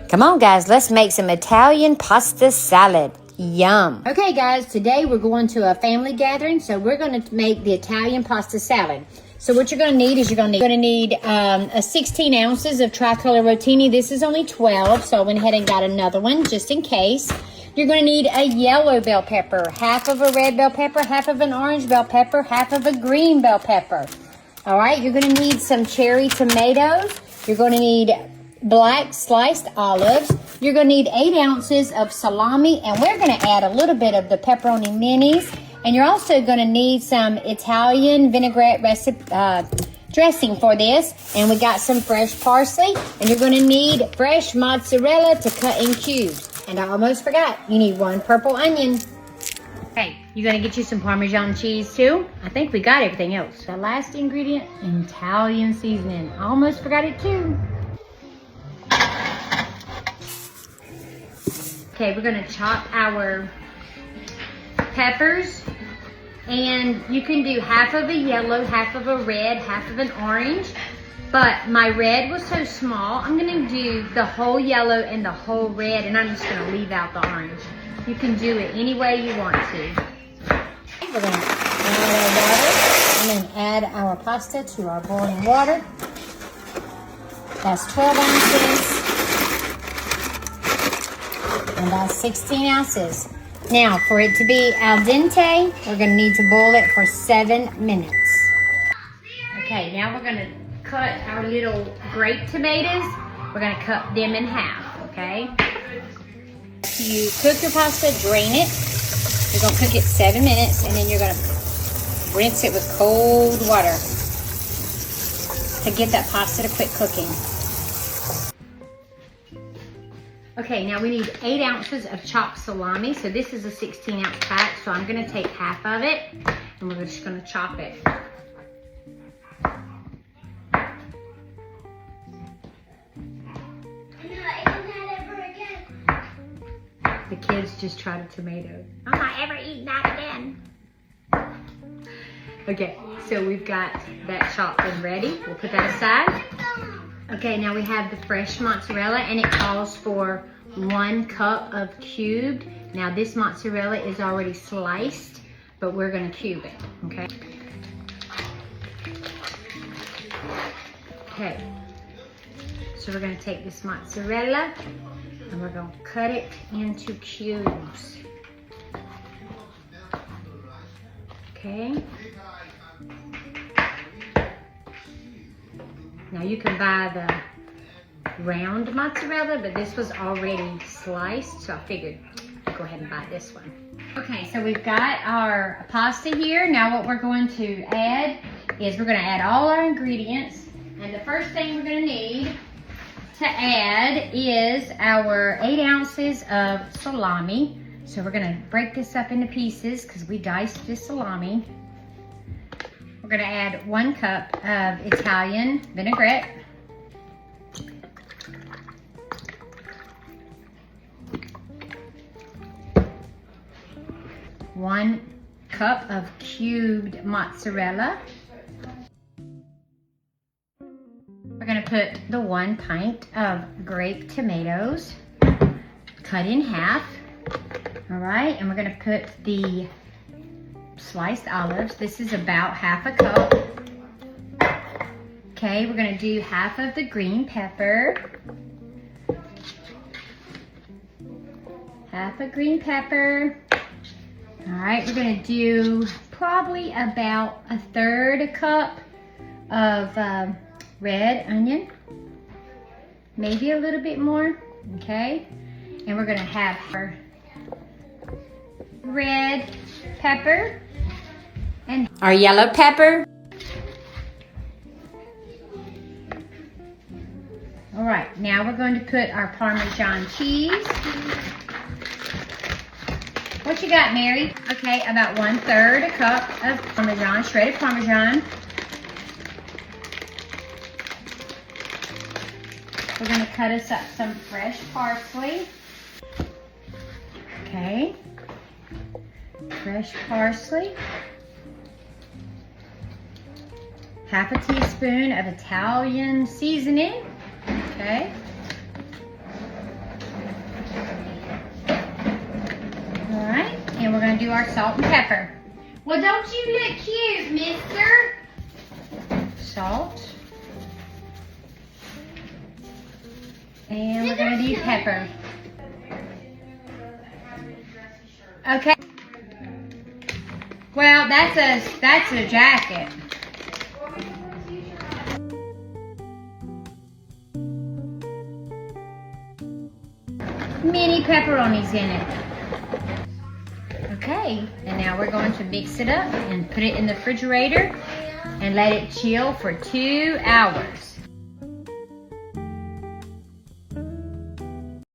Come on, guys, let's make some Italian pasta salad. Yum. Okay, guys, today we're going to a family gathering, so we're going to make the Italian pasta salad. So what you're going to need is you're going to need 16 ounces of tricolor rotini. This is only 12, so I went ahead and got another one just in case. You're going to need a yellow bell pepper, half of a red bell pepper, half of an orange bell pepper, half of a green bell pepper. All right, you're going to need some cherry tomatoes. You're going to need black sliced olives. You're going to need 8 ounces of salami, and we're going to add a little bit of the pepperoni minis. And you're also going to need some Italian vinaigrette dressing for this. And we got some fresh parsley, and you're going to need fresh mozzarella to cut in cubes. And I almost forgot, you need 1 purple onion. Okay, you're going to get you some Parmesan cheese too. I think we got everything else. The last ingredient, Italian seasoning. I almost forgot it too. Okay, we're gonna chop our peppers, and you can do half of a yellow, half of a red, half of an orange, but my red was so small, I'm gonna do the whole yellow and the whole red, and I'm just gonna leave out the orange. You can do it any way you want to. We're gonna add our water, and then add our pasta to our boiling water. That's 12 ounces. And that's 16 ounces. Now, for it to be al dente, we're going to need to boil it for 7 minutes. Okay, now we're going to cut our little grape tomatoes. We're going to cut them in half, okay? You cook your pasta, drain it. You're going to cook it 7 minutes, and then you're going to rinse it with cold water to get that pasta to quit cooking. Okay, now we need 8 ounces of chopped salami. So this is a 16-ounce pack, so I'm gonna take half of it, and we're just gonna chop it. The kids just tried a tomato. I'm not ever eating that again. Okay, so we've got that chopped and ready. We'll put that aside. Okay, now we have the fresh mozzarella, and it calls for 1 cup of cubed. Now this mozzarella is already sliced, but we're gonna cube it, okay? Okay, so we're gonna take this mozzarella, and we're gonna cut it into cubes. Okay. Now you can buy the round mozzarella, but this was already sliced, so I figured I'd go ahead and buy this one. Okay, so we've got our pasta here. Now what we're going to add is we're going to add all our ingredients, and the first thing we're going to need to add is our 8 ounces of salami. So we're going to break this up into pieces because we diced this salami. We're gonna add 1 cup of Italian vinaigrette. One cup of cubed mozzarella. We're gonna put the 1 pint of grape tomatoes, cut in half. All right, and we're gonna put the sliced olives. This is about half a cup. Okay, we're gonna do half of the green pepper. Half a green pepper. All right, we're gonna do probably about 1/3 cup of red onion. Maybe a little bit more, okay? And we're gonna have our red pepper and our yellow pepper. All right, now we're going to put our Parmesan cheese. What you got, Mary? Okay, about 1/3 cup of Parmesan, shredded Parmesan. We're gonna cut us up some fresh parsley. Okay. Fresh parsley. Half a teaspoon of Italian seasoning. Okay. to do our salt and pepper. Well, don't you look cute, mister? Salt. And we're going to do pepper. Okay. Well, that's a jacket. Mini pepperonis in it. Okay, and now we're going to mix it up and put it in the refrigerator and let it chill for 2 hours.